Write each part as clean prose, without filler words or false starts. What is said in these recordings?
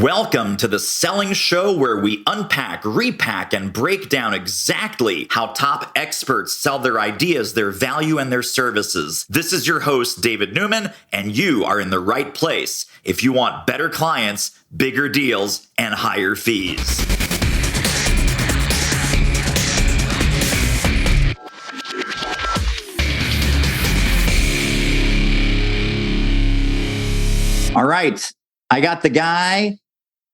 Welcome to the Selling Show, where we unpack, repack, and break down exactly how top experts sell their ideas, their value, and their services. This is your host, David Newman, and you are in the right place if you want better clients, bigger deals, and higher fees. All right. I got the guy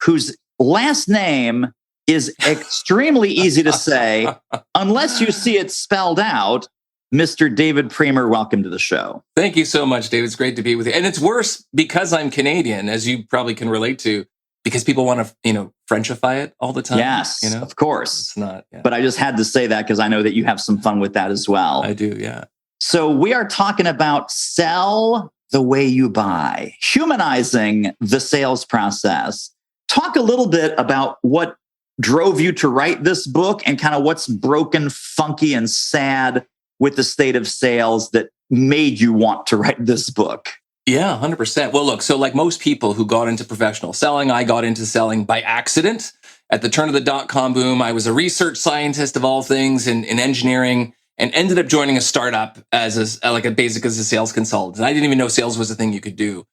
whose last name is extremely easy to say, unless you see it spelled out. Mr. David Priemer, welcome to the show. Thank you so much, David. It's great to be with you. And it's worse because I'm Canadian, as you probably can relate to, because people want to, Frenchify it all the time. Yes, of course. It's not. Yeah. But I just had to say that because I know that you have some fun with that as well. I do, yeah. So we are talking about sell the way you buy, humanizing the sales process. Talk a little bit about what drove you to write this book and kind of what's broken, funky, and sad with the state of sales that made you want to write this book. Yeah, 100%. Well, look, so like most people who got into professional selling, I got into selling by accident. At the turn of the dot-com boom, I was a research scientist of all things in engineering, and ended up joining a startup as a sales consultant. I didn't even know sales was a thing you could do.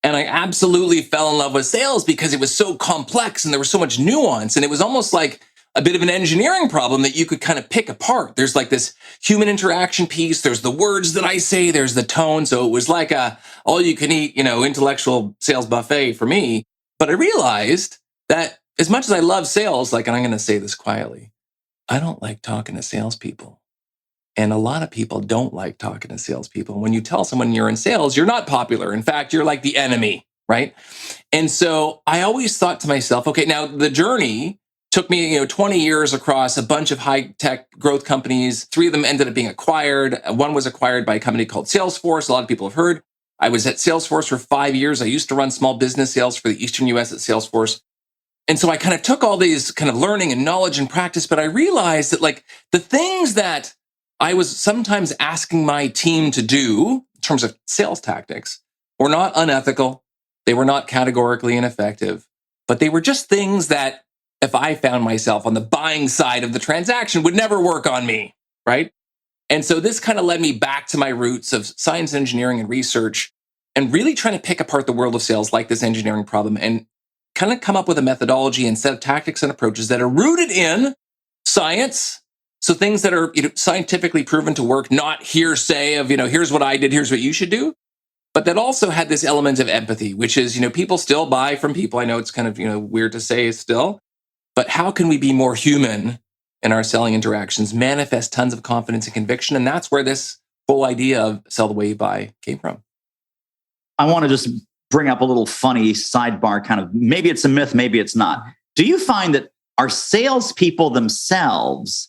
And I absolutely fell in love with sales because it was so complex and there was so much nuance. And it was almost like a bit of an engineering problem that you could kind of pick apart. There's like this human interaction piece. There's the words that I say. There's the tone. So it was like a all you can eat, intellectual sales buffet for me. But I realized that as much as I love sales, and I'm going to say this quietly, I don't like talking to salespeople. And a lot of people don't like talking to salespeople. When you tell someone you're in sales, you're not popular. In fact, you're like the enemy, right? And so I always thought to myself, okay, now the journey took me, 20 years across a bunch of high-tech growth companies. 3 of them ended up being acquired. One was acquired by a company called Salesforce. A lot of people have heard. I was at Salesforce for 5 years. I used to run small business sales for the Eastern US at Salesforce. And so I kind of took all these kind of learning and knowledge and practice, but I realized that the things that I was sometimes asking my team to do in terms of sales tactics were not unethical. They were not categorically ineffective, but they were just things that if I found myself on the buying side of the transaction would never work on me, right? And so this kind of led me back to my roots of science, engineering, and research, and really trying to pick apart the world of sales like this engineering problem and kind of come up with a methodology and set of tactics and approaches that are rooted in science. So things that are scientifically proven to work, not hearsay of, here's what I did, here's what you should do. But that also had this element of empathy, which is, people still buy from people. I know it's kind of, weird to say still, but how can we be more human in our selling interactions, manifest tons of confidence and conviction? And that's where this whole idea of sell the way you buy came from. I want to just bring up a little funny sidebar kind of, maybe it's a myth, maybe it's not. Do you find that our salespeople themselves,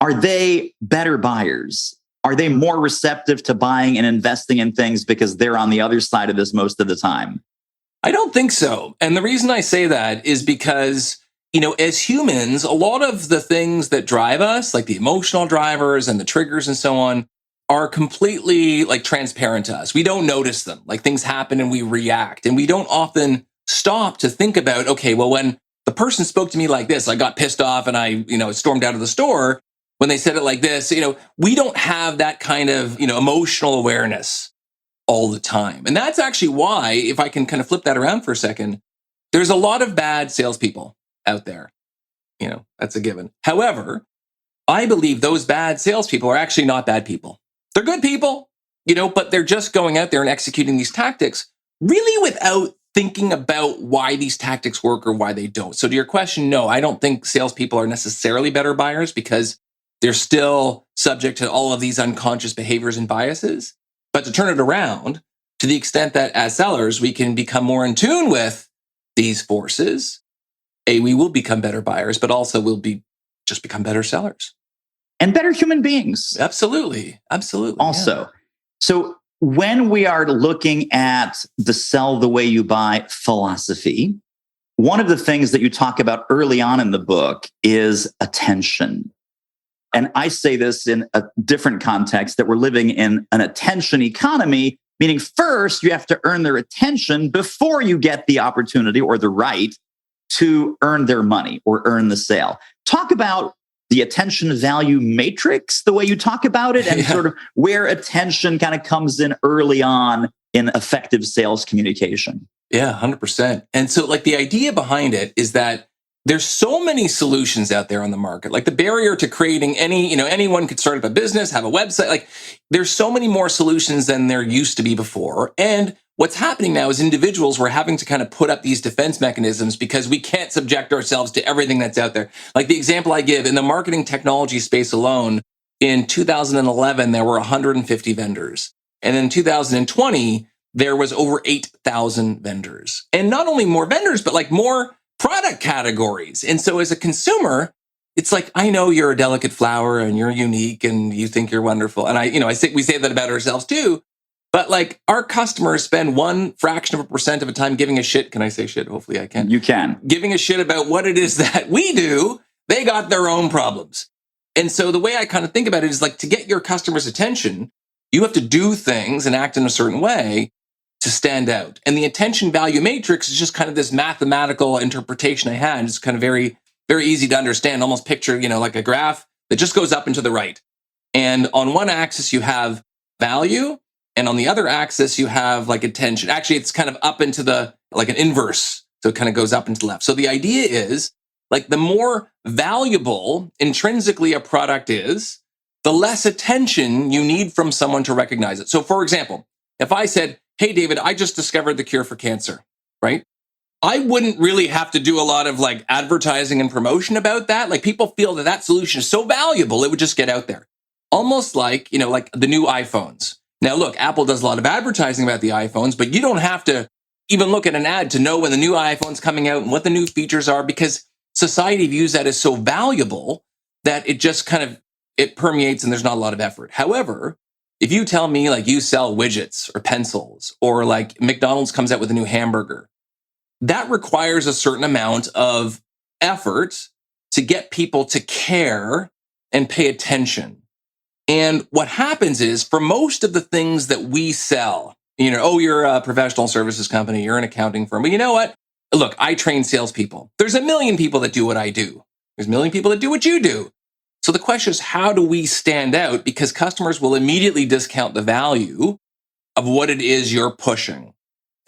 are they better buyers? Are they more receptive to buying and investing in things because they're on the other side of this most of the time? I don't think so. And the reason I say that is because, as humans, a lot of the things that drive us, like the emotional drivers and the triggers and so on, are completely transparent to us. We don't notice them. Things happen and we react. And we don't often stop to think about, okay, well, when the person spoke to me like this, I got pissed off and I, stormed out of the store. When they said it like this, we don't have that kind of, emotional awareness all the time. And that's actually why, if I can kind of flip that around for a second, there's a lot of bad salespeople out there. That's a given. However, I believe those bad salespeople are actually not bad people. They're good people, but they're just going out there and executing these tactics really without thinking about why these tactics work or why they don't. So to your question, no, I don't think salespeople are necessarily better buyers because they're still subject to all of these unconscious behaviors and biases. But to turn it around, to the extent that as sellers, we can become more in tune with these forces, we will become better buyers, but also we'll just become better sellers. And better human beings. Absolutely. Absolutely. Also, yeah. So when we are looking at the sell the way you buy philosophy, one of the things that you talk about early on in the book is attention. And I say this in a different context, that we're living in an attention economy, meaning first you have to earn their attention before you get the opportunity or the right to earn their money or earn the sale. Talk about the attention value matrix, the way you talk about it, and sort of where attention kind of comes in early on in effective sales communication. Yeah, 100%. And so like the idea behind it is that there's so many solutions out there on the market. Like the barrier to creating anyone could start up a business, have a website. Like there's so many more solutions than there used to be before. And what's happening now is individuals, we're having to kind of put up these defense mechanisms because we can't subject ourselves to everything that's out there. Like the example I give in the marketing technology space alone, in 2011, there were 150 vendors. And in 2020, there was over 8,000 vendors. And not only more vendors, but like more product categories. And so as a consumer, it's like, I know you're a delicate flower and you're unique and you think you're wonderful. And I think we say that about ourselves too. But like our customers spend 1% of a time giving a shit. Can I say shit? Hopefully I can. You can. Giving a shit about what it is that we do. They got their own problems. And so the way I kind of think about it is like to get your customers' attention, you have to do things and act in a certain way to stand out. And the attention value matrix is just kind of this mathematical interpretation I had. It's kind of very, very easy to understand. Almost picture, like a graph that just goes up and to the right. And on one axis, you have value. And on the other axis, you have like attention. Actually, it's kind of up into like an inverse. So it kind of goes up and to the left. So the idea is like the more valuable intrinsically a product is, the less attention you need from someone to recognize it. So for example, if I said, hey, David, I just discovered the cure for cancer, right? I wouldn't really have to do a lot of like advertising and promotion about that. Like people feel that solution is so valuable, it would just get out there. Almost like, like the new iPhones. Now, look, Apple does a lot of advertising about the iPhones, but you don't have to even look at an ad to know when the new iPhone's coming out and what the new features are, because society views that as so valuable that it just kind of, it permeates and there's not a lot of effort. However, if you tell me like you sell widgets or pencils or like McDonald's comes out with a new hamburger, that requires a certain amount of effort to get people to care and pay attention. And what happens is for most of the things that we sell, you're a professional services company, you're an accounting firm. But you know what? Look, I train salespeople. There's a million people that do what I do. There's a million people that do what you do. So the question is, how do we stand out? Because customers will immediately discount the value of what it is you're pushing.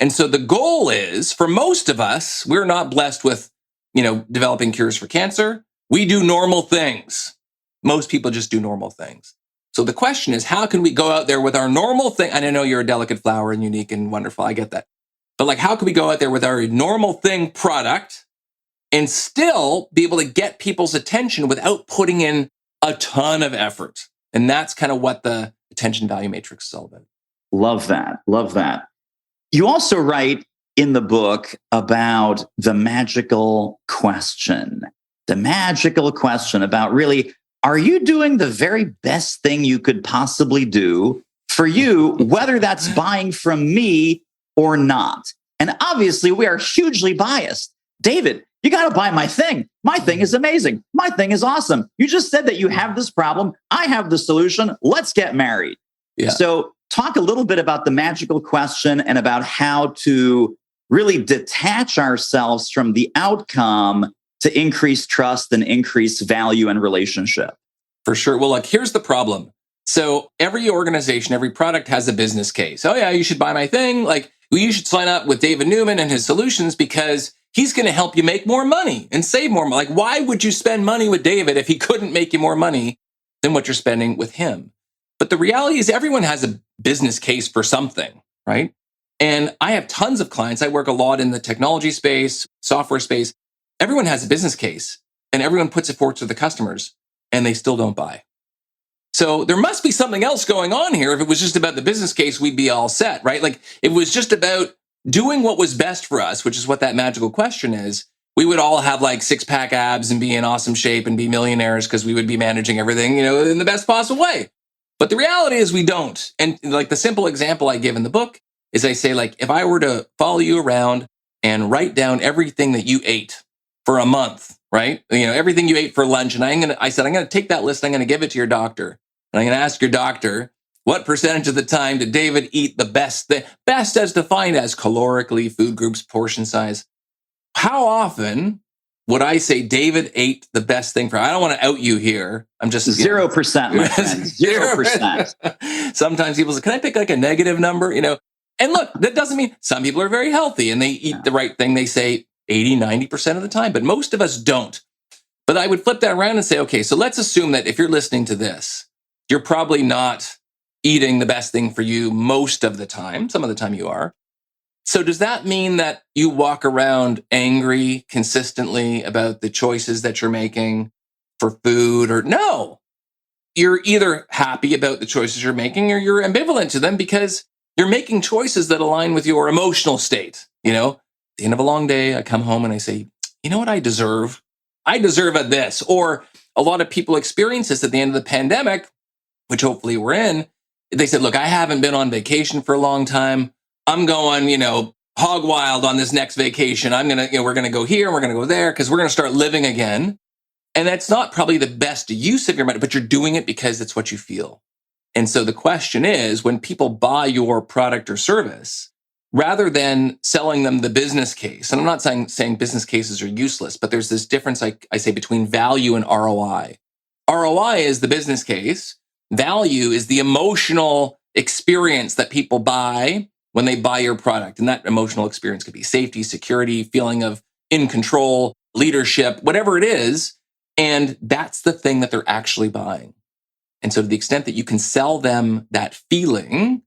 And so the goal is, for most of us, we're not blessed with, developing cures for cancer. We do normal things. Most people just do normal things. So the question is, how can we go out there with our normal thing? And I know you're a delicate flower and unique and wonderful. I get that. But like, how can we go out there with our normal thing product and still be able to get people's attention without putting in a ton of effort? And that's kind of what the attention value matrix is all about. Love that. Love that. You also write in the book about the magical question about really, are you doing the very best thing you could possibly do for you, whether that's buying from me or not? And obviously we are hugely biased. David, you got to buy my thing. My thing is amazing. My thing is awesome. You just said that you have this problem. I have the solution. Let's get married. Yeah. So talk a little bit about the magical question and about how to really detach ourselves from the outcome to increase trust and increase value and relationship. For sure. Well, look, here's the problem. So every organization, every product has a business case. Oh yeah, you should buy my thing. Like, you should sign up with David Newman and his solutions because he's going to help you make more money and save more money. Like, why would you spend money with David if he couldn't make you more money than what you're spending with him? But the reality is everyone has a business case for something, right? And I have tons of clients. I work a lot in the technology space, software space. Everyone has a business case and everyone puts it forward to the customers and they still don't buy. So there must be something else going on here. If it was just about the business case, we'd be all set, right? Like, if it was just about doing what was best for us, which is what that magical question is, we would all have like six-pack abs and be in awesome shape and be millionaires because we would be managing everything, in the best possible way. But the reality is we don't. And like the simple example I give in the book is I say, like, if I were to follow you around and write down everything that you ate for a month, right? Everything you ate for lunch. And I said, I'm going to take that list. I'm going to give it to your doctor. And I'm going to ask your doctor, what percentage of the time did David eat the best thing? Best as defined as calorically, food groups, portion size. how often would I say David ate the best thing for? I don't want to out you here. I'm just 0%, my friend. 0%. Sometimes people say, "Can I pick like a negative number?" And look, that doesn't mean some people are very healthy and they eat the right thing. They say 80, 90% of the time, but most of us don't. But I would flip that around and say, okay, so let's assume that if you're listening to this, you're probably not eating the best thing for you most of the time. Some of the time you are. So does that mean that you walk around angry consistently about the choices that you're making for food? Or no, you're either happy about the choices you're making or you're ambivalent to them because you're making choices that align with your emotional state. At the end of a long day, I come home and I say, you know what I deserve? I deserve this. Or a lot of people experience this at the end of the pandemic, which hopefully we're in. They said, look, I haven't been on vacation for a long time. I'm going, hog wild on this next vacation. We're going to go here and we're going to go there because we're going to start living again. And that's not probably the best use of your money, but you're doing it because it's what you feel. And so the question is, when people buy your product or service, rather than selling them the business case, and I'm not saying business cases are useless, but there's this difference, I say, between value and ROI. ROI is the business case. Value is the emotional experience that people buy when they buy your product. And that emotional experience could be safety, security, feeling of in control, leadership, whatever it is. And that's the thing that they're actually buying. And so to the extent that you can sell them that feeling,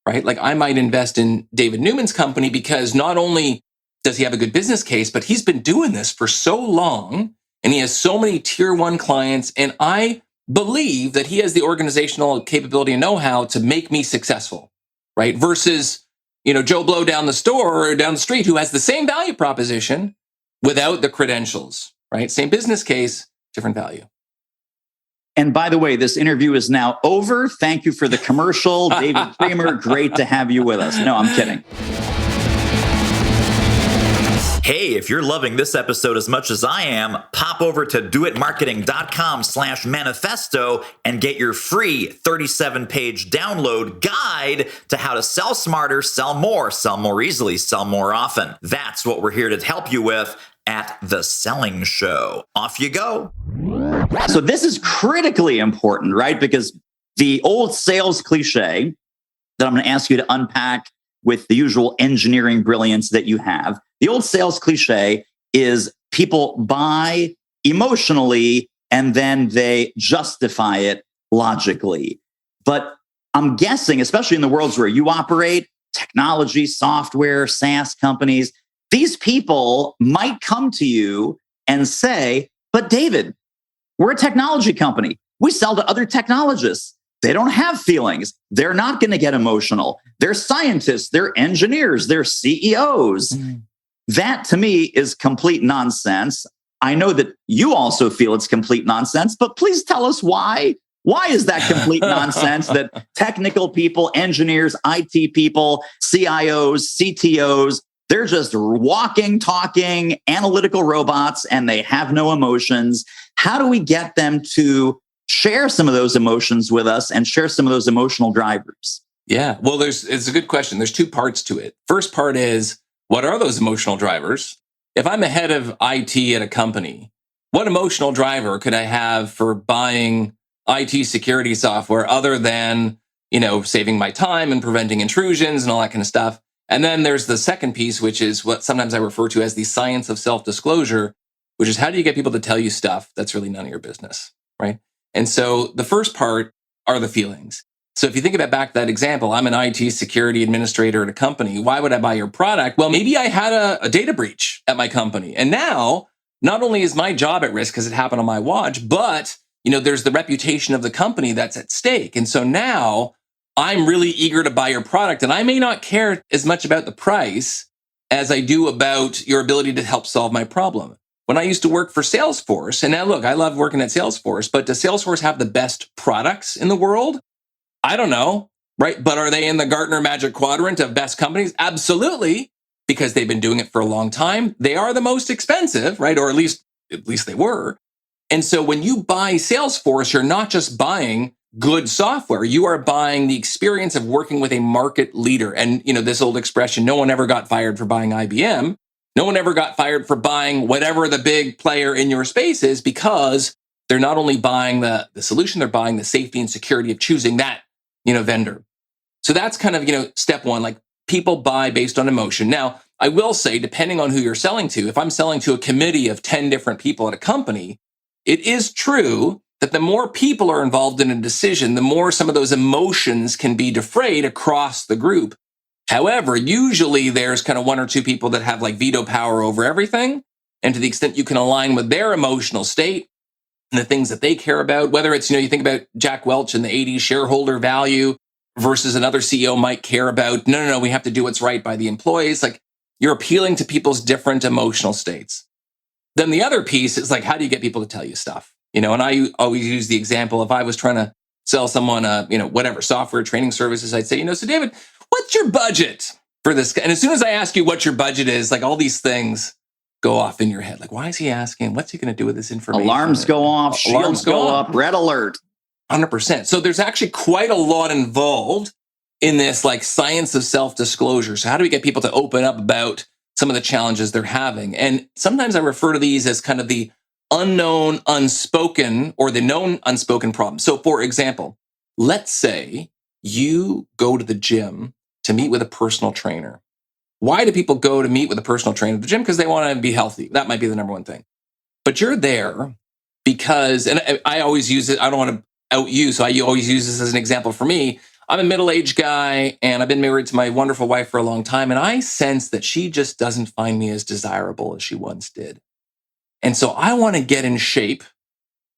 right? Like I might invest in David Newman's company because not only does he have a good business case, but he's been doing this for so long and he has so many tier one clients. And I believe that he has the organizational capability and know-how to make me successful, right? Versus, Joe Blow down the store or down the street who has the same value proposition without the credentials, right? Same business case, different value. And by the way, this interview is now over. Thank you for the commercial. David Priemer, great to have you with us. No, I'm kidding. Hey, if you're loving this episode as much as I am, pop over to doitmarketing.com/manifesto and get your free 37-page download guide to how to sell smarter, sell more easily, sell more often. That's what we're here to help you with at The Selling Show. Off you go. So this is critically important, right? Because the old sales cliche that I'm going to ask you to unpack with the usual engineering brilliance that you have, the old sales cliche is people buy emotionally and then they justify it logically. But I'm guessing, especially in the worlds where you operate, technology, software, SaaS companies, these people might come to you and say, but David, we're a technology company. We sell to other technologists. They don't have feelings. They're not going to get emotional. They're scientists, they're engineers, they're CEOs. That to me is complete nonsense. I know that you also feel it's complete nonsense, but please tell us why. Why is that complete nonsense that technical people, engineers, IT people, CIOs, CTOs, they're just walking, talking, analytical robots, and they have no emotions? How do we get them to share some of those emotions with us and share some of those emotional drivers? Yeah, well, it's a good question. There's two parts to it. First part is, what are those emotional drivers? If I'm a head of IT at a company, what emotional driver could I have for buying IT security software other than, saving my time and preventing intrusions and all that kind of stuff? And then there's the second piece, which is what sometimes I refer to as the science of self-disclosure, which is how do you get people to tell you stuff that's really none of your business, right? And so the first part are the feelings. So if you think about back to that example, I'm an IT security administrator at a company. Why would I buy your product? Well, maybe I had a data breach at my company. And now, not only is my job at risk because it happened on my watch, but there's the reputation of the company that's at stake. And so now I'm really eager to buy your product. And I may not care as much about the price as I do about your ability to help solve my problem. When I used to work for Salesforce, and now look, I love working at Salesforce, but does Salesforce have the best products in the world? I don't know, right? But are they in the Gartner Magic Quadrant of best companies? Absolutely, because they've been doing it for a long time. They are the most expensive, right? Or at least they were. And so when you buy Salesforce, you're not just buying good software. You are buying the experience of working with a market leader. And, this old expression, no one ever got fired for buying IBM. No one ever got fired for buying whatever the big player in your space is, because they're not only buying the solution, they're buying the safety and security of choosing that, vendor. So that's kind of, step one, like people buy based on emotion. Now, I will say, depending on who you're selling to, if I'm selling to a committee of 10 different people at a company, it is true that the more people are involved in a decision, the more some of those emotions can be defrayed across the group. However, usually there's kind of one or two people that have like veto power over everything. And to the extent you can align with their emotional state and the things that they care about, whether it's, you think about Jack Welch in the 80s, shareholder value versus another CEO might care about, no, we have to do what's right by the employees. Like, you're appealing to people's different emotional states. Then the other piece is like, how do you get people to tell you stuff? And I always use the example, if I was trying to sell someone, whatever, software training services, I'd say, so David, what's your budget for this? And as soon as I ask you what your budget is, like all these things go off in your head. Like, why is he asking? What's he going to do with this information? Alarms go off, shields go up, red alert. 100%. So there's actually quite a lot involved in this like science of self-disclosure. So how do we get people to open up about some of the challenges they're having? And sometimes I refer to these as kind of the unknown, unspoken, or the known, unspoken problem. So for example, let's say you go to the gym to meet with a personal trainer. Why do people go to meet with a personal trainer at the gym? Because they want to be healthy. That might be the number one thing. But you're there because, and I always use it, I don't want to out you, so I always use this as an example for me. I'm a middle-aged guy, and I've been married to my wonderful wife for a long time, and I sense that she just doesn't find me as desirable as she once did. And so I want to get in shape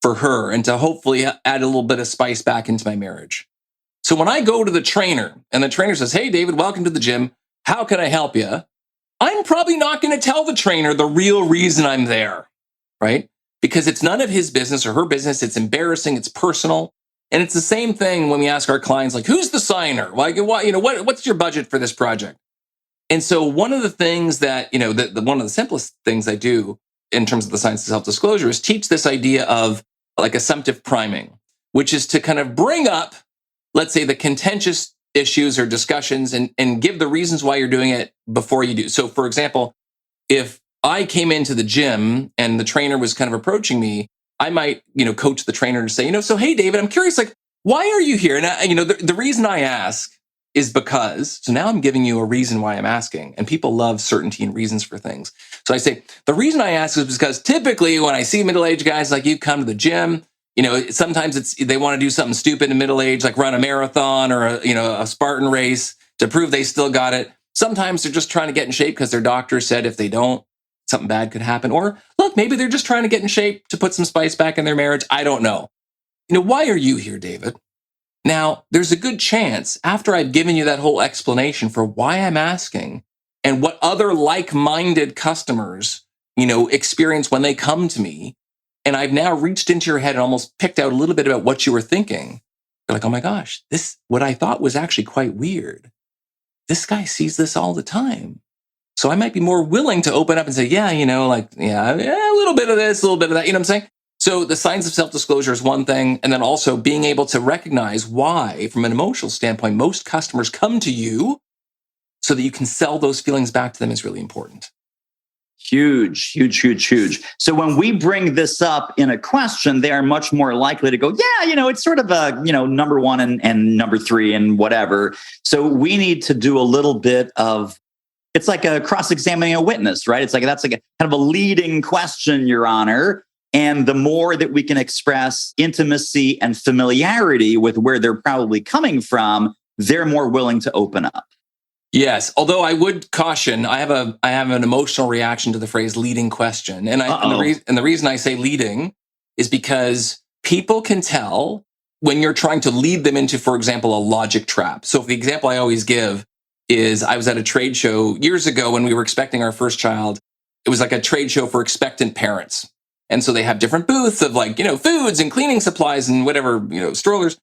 for her and to hopefully add a little bit of spice back into my marriage. So when I go to the trainer, and the trainer says, hey, David, welcome to the gym. How can I help you? I'm probably not going to tell the trainer the real reason I'm there, right? Because it's none of his business or her business. It's embarrassing. It's personal. And it's the same thing when we ask our clients, like, who's the signer? Like, what's your budget for this project? And so one of the things that, one of the simplest things I do in terms of the science of self-disclosure is teach this idea of like assumptive priming, which is to kind of bring up, let's say, the contentious issues or discussions and give the reasons why you're doing it before you do. So for example, if I came into the gym and the trainer was kind of approaching me, I might, coach the trainer to say, so, hey, David, I'm curious, like, why are you here? And, the reason I ask is because, so now I'm giving you a reason why I'm asking, and people love certainty and reasons for things. So I say, the reason I ask is because typically when I see middle-aged guys like you come to the gym, sometimes they want to do something stupid in middle age, like run a marathon or a Spartan race to prove they still got it. Sometimes they're just trying to get in shape because their doctor said if they don't, something bad could happen. Or look, maybe they're just trying to get in shape to put some spice back in their marriage. I don't know. Why are you here, David? Now, there's a good chance after I've given you that whole explanation for why I'm asking and what other like-minded customers, experience when they come to me, and I've now reached into your head and almost picked out a little bit about what you were thinking. You're like, oh my gosh, what I thought was actually quite weird. This guy sees this all the time. So I might be more willing to open up and say, a little bit of this, a little bit of that, you know what I'm saying? So the science of self-disclosure is one thing. And then also being able to recognize why, from an emotional standpoint, most customers come to you so that you can sell those feelings back to them is really important. Huge, huge, huge, huge. So when we bring this up in a question, they are much more likely to go, it's sort of a, number one and number three and whatever. So we need to do a little bit of, it's like a cross-examining a witness, right? It's like, that's like a kind of a leading question, Your Honor. And the more that we can express intimacy and familiarity with where they're probably coming from, they're more willing to open up. Yes, although I would caution, I have an emotional reaction to the phrase leading question. And the reason I say leading is because people can tell when you're trying to lead them into, for example, a logic trap. So the example I always give is I was at a trade show years ago when we were expecting our first child. It was like a trade show for expectant parents. And so they have different booths of foods and cleaning supplies and whatever, strollers.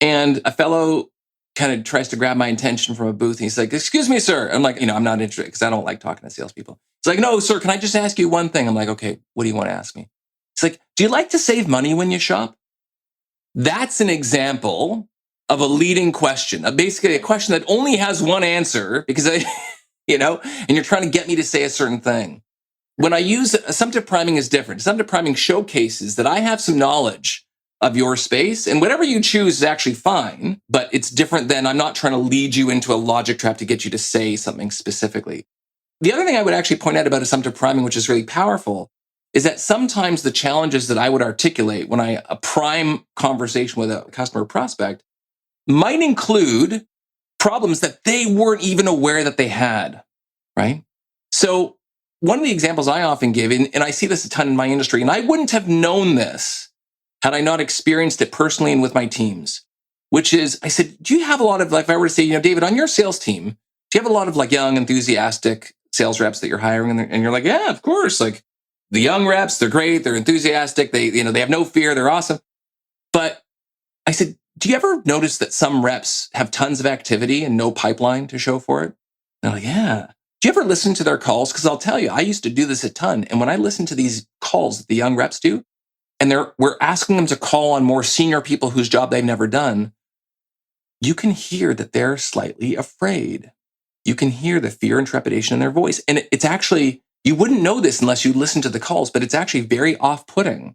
And a fellow kind of tries to grab my attention from a booth. And he's like, excuse me, sir. I'm like, I'm not interested because I don't like talking to salespeople. It's like, no, sir, can I just ask you one thing? I'm like, okay, what do you want to ask me? It's like, do you like to save money when you shop? That's an example of a leading question, basically a question that only has one answer because and you're trying to get me to say a certain thing. When I use assumptive priming is different. Assumptive priming showcases that I have some knowledge of your space, and whatever you choose is actually fine, but it's different than I'm not trying to lead you into a logic trap to get you to say something specifically. The other thing I would actually point out about assumptive priming, which is really powerful, is that sometimes the challenges that I would articulate when I prime conversation with a customer or prospect might include problems that they weren't even aware that they had, right? So one of the examples I often give, and I see this a ton in my industry, and I wouldn't have known this had I not experienced it personally and with my teams, which is, I said, do you have a lot of, like, if I were to say, David, on your sales team, do you have a lot of like young, enthusiastic sales reps that you're hiring? And you're like, yeah, of course. Like the young reps, they're great. They're enthusiastic. They have no fear. They're awesome. But I said, do you ever notice that some reps have tons of activity and no pipeline to show for it? They're like, yeah. Do you ever listen to their calls? Because I'll tell you, I used to do this a ton. And when I listen to these calls that the young reps do, and we're asking them to call on more senior people whose job they've never done, you can hear that they're slightly afraid. You can hear the fear and trepidation in their voice. And it's actually, you wouldn't know this unless you listen to the calls, but it's actually very off-putting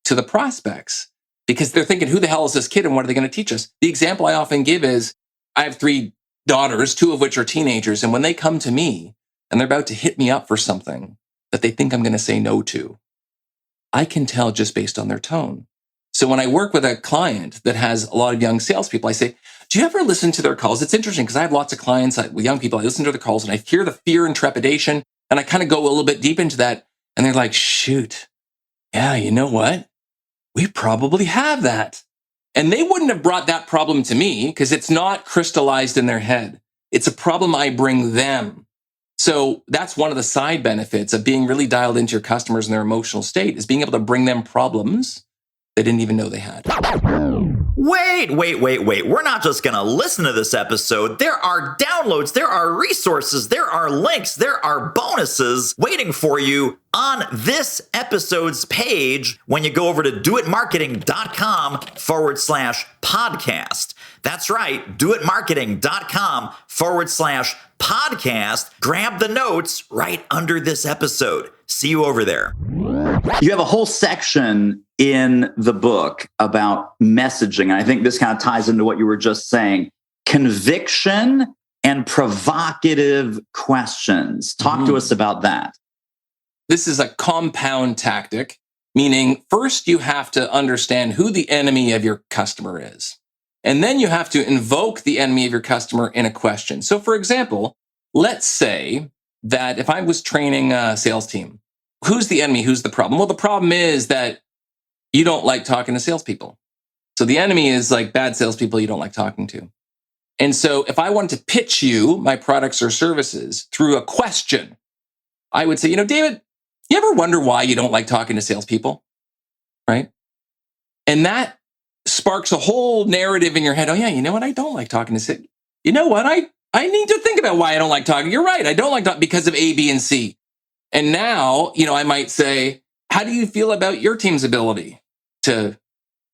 to the prospects because they're thinking, who the hell is this kid and what are they going to teach us? The example I often give is, I have 3 daughters, 2 of which are teenagers. And when they come to me and they're about to hit me up for something that they think I'm going to say no to, I can tell just based on their tone. So when I work with a client that has a lot of young salespeople, I say, do you ever listen to their calls? It's interesting because I have lots of clients with young people. I listen to the calls and I hear the fear and trepidation and I kind of go a little bit deep into that. And they're like, shoot, yeah, you know what? We probably have that. And they wouldn't have brought that problem to me because it's not crystallized in their head. It's a problem I bring them. So that's one of the side benefits of being really dialed into your customers and their emotional state is being able to bring them problems they didn't even know they had. Wait. We're not just going to listen to this episode. There are downloads, there are resources, there are links, there are bonuses waiting for you on this episode's page when you go over to doitmarketing.com/podcast. That's right, doitmarketing.com/podcast. Grab the notes right under this episode. See you over there. You have a whole section in the book about messaging. And I think this kind of ties into what you were just saying. Conviction and provocative questions. Talk to us about that. This is a compound tactic, meaning first you have to understand who the enemy of your customer is. And then you have to invoke the enemy of your customer in a question. So for example, let's say that if I was training a sales team, who's the enemy? Who's the problem? Well, the problem is that you don't like talking to salespeople. So the enemy is like bad salespeople you don't like talking to. And so if I wanted to pitch you my products or services through a question, I would say, David, you ever wonder why you don't like talking to salespeople? Right? And that sparks a whole narrative in your head. Oh yeah, you know what? I don't like talking to salespeople. You know what? I need to think about why I don't like talking. You're right. I don't like talking because of A, B, and C. And now, I might say, how do you feel about your team's ability to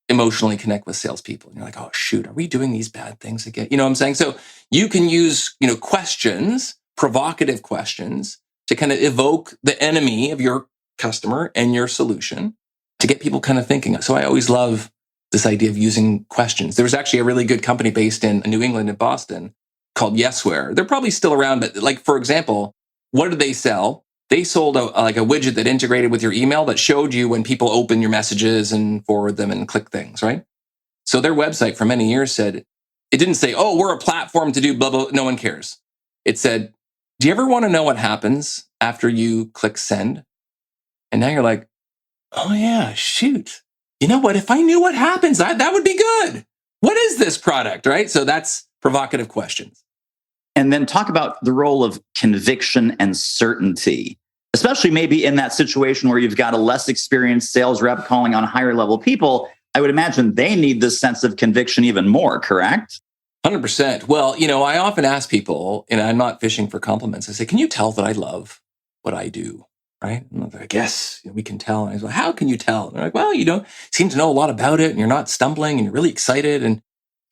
emotionally connect with salespeople? And you're like, oh, shoot, are we doing these bad things again? You know what I'm saying? So you can use, questions, provocative questions to kind of evoke the enemy of your customer and your solution to get people kind of thinking. So I always love this idea of using questions. There was actually a really good company based in New England and Boston called Yesware. They're probably still around, but like, for example, what did they sell? They sold a widget that integrated with your email that showed you when people open your messages and forward them and click things, right? So their website for many years said, it didn't say, oh, we're a platform to do blah, blah, no one cares. It said, do you ever want to know what happens after you click send? And now you're like, oh yeah, shoot. You know what? If I knew what happens, that would be good. What is this product, right? So that's provocative questions. And then talk about the role of conviction and certainty, especially maybe in that situation where you've got a less experienced sales rep calling on higher level people. I would imagine they need this sense of conviction even more, correct? 100%. Well, I often ask people, and I'm not fishing for compliments. I say, can you tell that I love what I do? Right? And they're like, yes, we can tell. And I say, how can you tell? And they're like, well, you seem to know a lot about it and you're not stumbling and you're really excited. And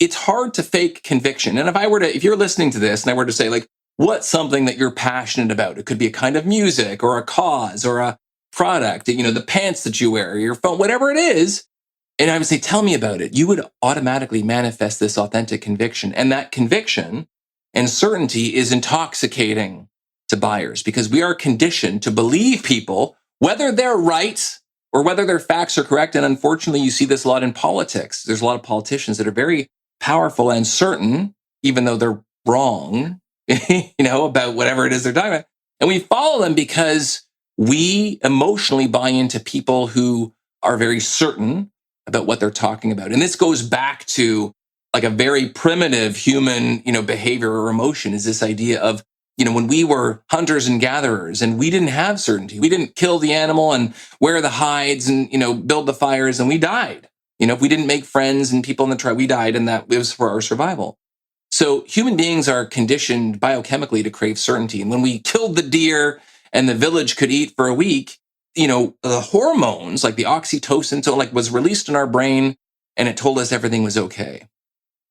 it's hard to fake conviction. And if you're listening to this and I were to say, like, what's something that you're passionate about? It could be a kind of music or a cause or a product, the pants that you wear, or your phone, whatever it is. And I would say, tell me about it. You would automatically manifest this authentic conviction. And that conviction and certainty is intoxicating to buyers because we are conditioned to believe people, whether they're right or whether their facts are correct. And unfortunately, you see this a lot in politics. There's a lot of politicians that are very powerful and certain, even though they're wrong, about whatever it is they're talking about. And we follow them because we emotionally buy into people who are very certain about what they're talking about. And this goes back to like a very primitive human, behavior or emotion, is this idea of, when we were hunters and gatherers and we didn't have certainty, we didn't kill the animal and wear the hides and, build the fires, and we died. If we didn't make friends and people in the tribe, we died, and that was for our survival. So human beings are conditioned biochemically to crave certainty. And when we killed the deer and the village could eat for a week, the hormones like the oxytocin was released in our brain, and it told us everything was okay.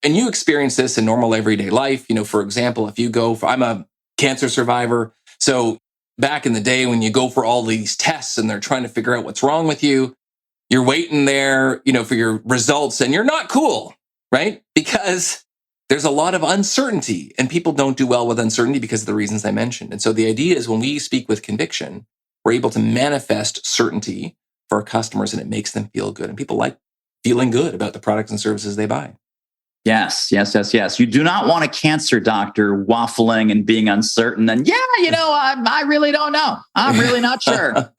And you experience this in normal everyday life. For example, if you I'm a cancer survivor. So back in the day when you go for all these tests and they're trying to figure out what's wrong with you, you're waiting there, for your results, and you're not cool, right? Because there's a lot of uncertainty, and people don't do well with uncertainty because of the reasons I mentioned. And so the idea is when we speak with conviction, we're able to manifest certainty for our customers, and it makes them feel good. And people like feeling good about the products and services they buy. Yes. You do not want a cancer doctor waffling and being uncertain. And I really don't know. I'm really not sure.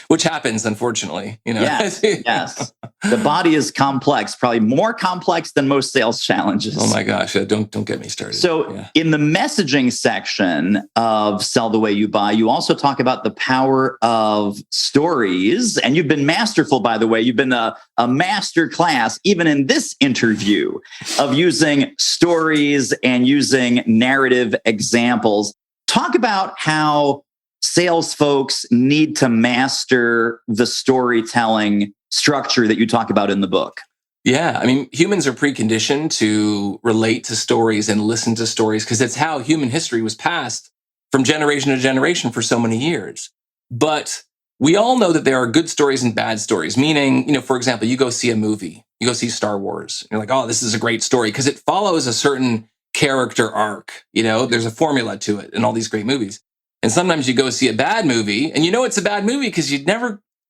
Which happens, unfortunately. Yes. The body is complex, probably more complex than most sales challenges. Oh my gosh! Don't get me started. So, in the messaging section of Sell the Way You Buy, you also talk about the power of stories, and you've been masterful, by the way. You've been a master class, even in this interview, of using stories and using narrative examples. Talk about how sales folks need to master the storytelling structure that you talk about in the book. Yeah, I mean, humans are preconditioned to relate to stories and listen to stories because it's how human history was passed from generation to generation for so many years. But we all know that there are good stories and bad stories, meaning, for example, you go see a movie, you go see Star Wars. You're like, oh, this is a great story because it follows a certain character arc. There's a formula to it in all these great movies. And sometimes you go see a bad movie and it's a bad movie because you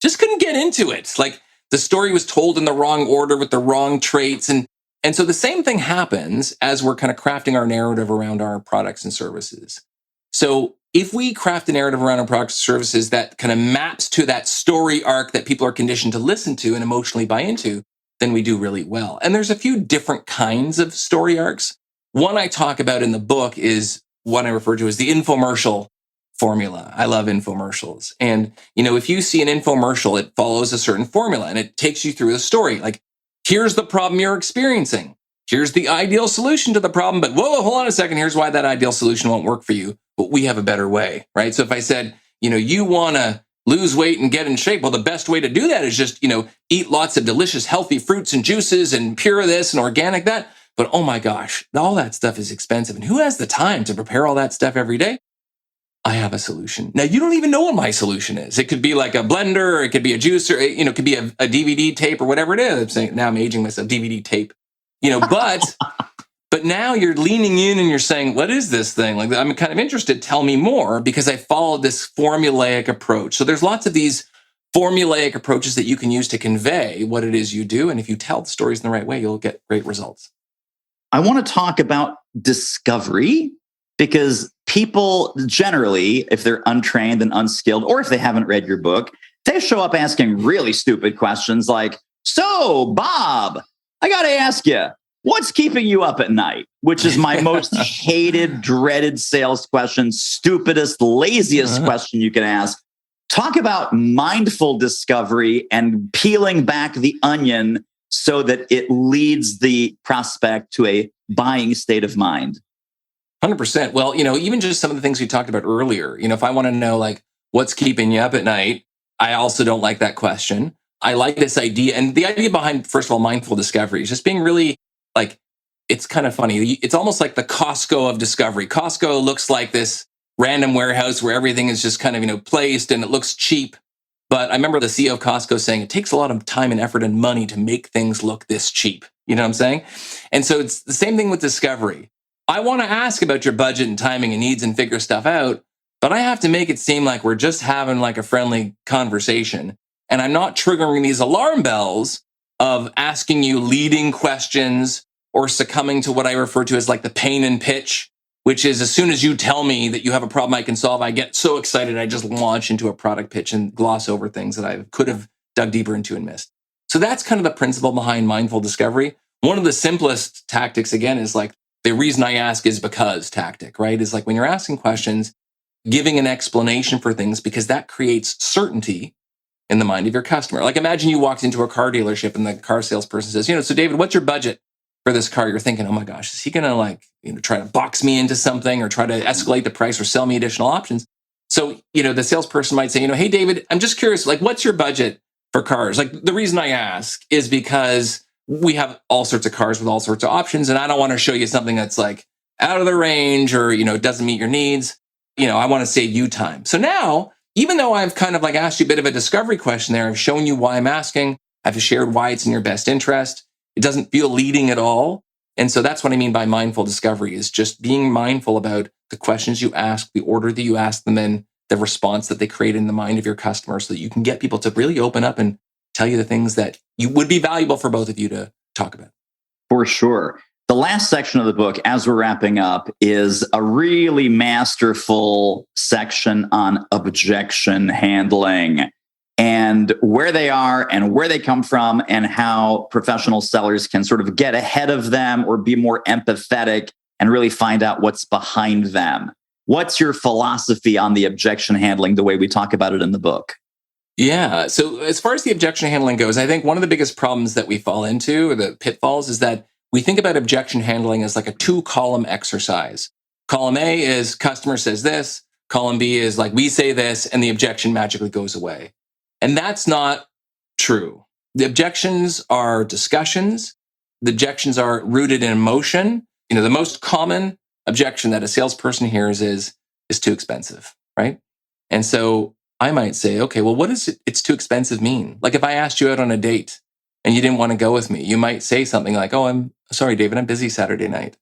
just couldn't get into it. Like the story was told in the wrong order with the wrong traits. And so the same thing happens as we're kind of crafting our narrative around our products and services. So if we craft a narrative around our products and services that kind of maps to that story arc that people are conditioned to listen to and emotionally buy into, then we do really well. And there's a few different kinds of story arcs. One I talk about in the book is one I refer to as the infomercial formula. I love infomercials. And, if you see an infomercial, it follows a certain formula and it takes you through the story. Like, here's the problem you're experiencing. Here's the ideal solution to the problem. But whoa, hold on a second. Here's why that ideal solution won't work for you. But we have a better way, right? So if I said, you want to lose weight and get in shape, well, the best way to do that is just, eat lots of delicious, healthy fruits and juices and pure this and organic that. But oh my gosh, all that stuff is expensive. And who has the time to prepare all that stuff every day? I have a solution. Now, you don't even know what my solution is. It could be like a blender, or it could be a juicer, it could be a DVD tape or whatever it is. I'm saying, now I'm aging myself, DVD tape, but now you're leaning in and you're saying, what is this thing? Like, I'm kind of interested. Tell me more, because I followed this formulaic approach. So there's lots of these formulaic approaches that you can use to convey what it is you do. And if you tell the stories in the right way, you'll get great results. I want to talk about discovery, because people generally, if they're untrained and unskilled, or if they haven't read your book, they show up asking really stupid questions like, so Bob, I got to ask you, what's keeping you up at night? Which is my most hated, dreaded sales question, stupidest, laziest question you can ask. Talk about mindful discovery and peeling back the onion so that it leads the prospect to a buying state of mind. 100%. Well, even just some of the things we talked about earlier, if I want to know like what's keeping you up at night, I also don't like that question. I like this idea. And the idea behind, first of all, mindful discovery is just being really like it's kind of funny. It's almost like the Costco of discovery. Costco looks like this random warehouse where everything is just kind of, placed and it looks cheap. But I remember the CEO of Costco saying it takes a lot of time and effort and money to make things look this cheap. You know what I'm saying? And so it's the same thing with discovery. I want to ask about your budget and timing and needs and figure stuff out, but I have to make it seem like we're just having like a friendly conversation. And I'm not triggering these alarm bells of asking you leading questions or succumbing to what I refer to as like the pain and pitch, which is as soon as you tell me that you have a problem I can solve, I get so excited, I just launch into a product pitch and gloss over things that I could have dug deeper into and missed. So that's kind of the principle behind mindful discovery. One of the simplest tactics, again, is like the reason I ask is because tactic, right? Is like when you're asking questions, giving an explanation for things, because that creates certainty in the mind of your customer. Like imagine you walked into a car dealership and the car salesperson says, so David, what's your budget for this car? You're thinking, oh my gosh, is he going to try to box me into something or try to escalate the price or sell me additional options? So, the salesperson might say, hey, David, I'm just curious, like, what's your budget for cars? Like the reason I ask is because we have all sorts of cars with all sorts of options. And I don't want to show you something that's like out of the range or, doesn't meet your needs. I want to save you time. So now, even though I've kind of like asked you a bit of a discovery question there, I've shown you why I'm asking. I've shared why it's in your best interest. It doesn't feel leading at all. And so that's what I mean by mindful discovery, is just being mindful about the questions you ask, the order that you ask them in, the response that they create in the mind of your customer, so that you can get people to really open up and tell you the things that you would be valuable for both of you to talk about. For sure. The last section of the book, as we're wrapping up, is a really masterful section on objection handling and where they are and where they come from and how professional sellers can sort of get ahead of them or be more empathetic and really find out what's behind them. What's your philosophy on the objection handling, the way we talk about it in the book? Yeah. So as far as the objection handling goes, I think one of the biggest problems that we fall into, or the pitfalls, is that we think about objection handling as like a 2-column exercise. Column A is customer says this. Column B is like we say this, and the objection magically goes away. And that's not true. The objections are discussions. The objections are rooted in emotion. The most common objection that a salesperson hears is too expensive, right? And so I might say, okay, well, what does it's too expensive mean? Like if I asked you out on a date and you didn't want to go with me, you might say something like, oh, I'm sorry, David, I'm busy Saturday night.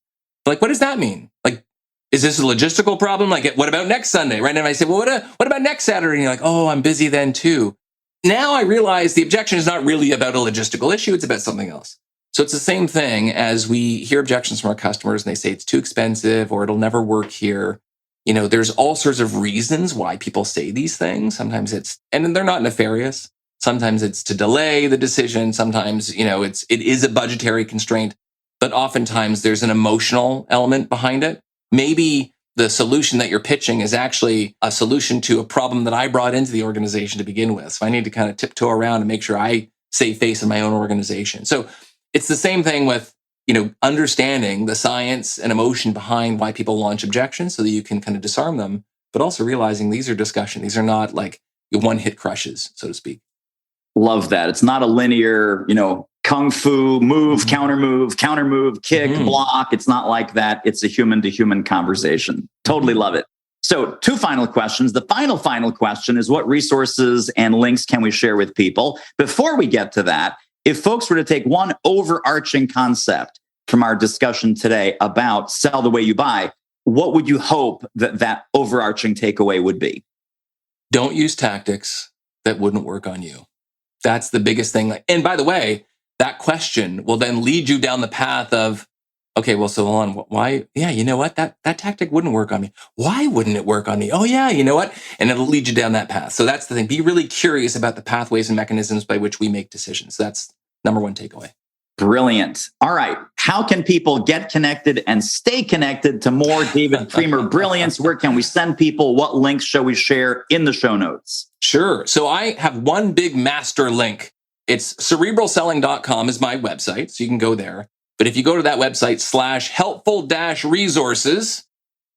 But like, what does that mean? Like, is this a logistical problem? Like, what about next Sunday, right? And I say, well, what about next Saturday? And you're like, oh, I'm busy then too. Now I realize the objection is not really about a logistical issue. It's about something else. So it's the same thing as we hear objections from our customers and they say it's too expensive or it'll never work here. There's all sorts of reasons why people say these things. Sometimes and they're not nefarious. Sometimes it's to delay the decision. Sometimes, it is a budgetary constraint, but oftentimes there's an emotional element behind it. Maybe the solution that you're pitching is actually a solution to a problem that I brought into the organization to begin with. So I need to kind of tiptoe around and make sure I save face in my own organization. So it's the same thing with, understanding the science and emotion behind why people launch objections so that you can kind of disarm them, but also realizing these are discussion. These are not like one-hit crushes, so to speak. Love that. It's not a linear, kung fu, move, counter move, kick, block. It's not like that. It's a human to human conversation. Totally love it. So 2 final questions. The final question is, what resources and links can we share with people? Before we get to that, if folks were to take one overarching concept from our discussion today about sell the way you buy, what would you hope that overarching takeaway would be? Don't use tactics that wouldn't work on you. That's the biggest thing. And by the way, that question will then lead you down the path of, okay, well, so hold on, why? Yeah, you know what? That tactic wouldn't work on me. Why wouldn't it work on me? Oh yeah, you know what? And it'll lead you down that path. So that's the thing. Be really curious about the pathways and mechanisms by which we make decisions. That's number 1 takeaway. Brilliant. All right. How can people get connected and stay connected to more David Priemer brilliance? Where can we send people? What links shall we share in the show notes? Sure. So I have one big master link. It's cerebralselling.com is my website. So you can go there. But if you go to that website /helpful-resources,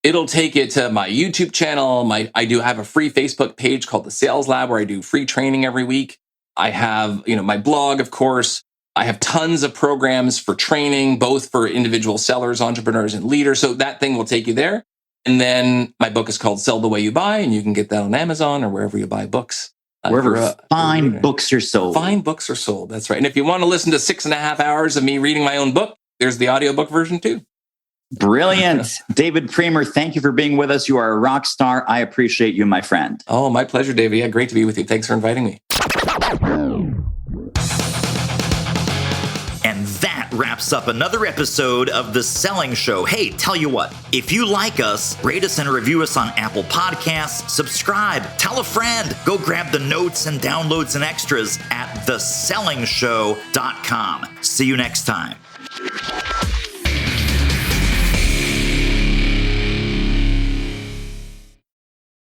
it'll take you to my YouTube channel. I do have a free Facebook page called the Sales Lab where I do free training every week. I have, my blog, of course. I have tons of programs for training, both for individual sellers, entrepreneurs, and leaders. So that thing will take you there. And then my book is called Sell the Way You Buy, and you can get that on Amazon or wherever you buy books. Wherever fine books are sold. Fine books are sold. That's right. And if you want to listen to 6.5 hours of me reading my own book, there's the audiobook version too. Brilliant. David Priemer, thank you for being with us. You are a rock star. I appreciate you, my friend. Oh, my pleasure, David. Yeah, great to be with you. Thanks for inviting me. And that wraps up another episode of The Selling Show. Hey, tell you what, if you like us, rate us and review us on Apple Podcasts, subscribe, tell a friend, go grab the notes and downloads and extras at thesellingshow.com. See you next time.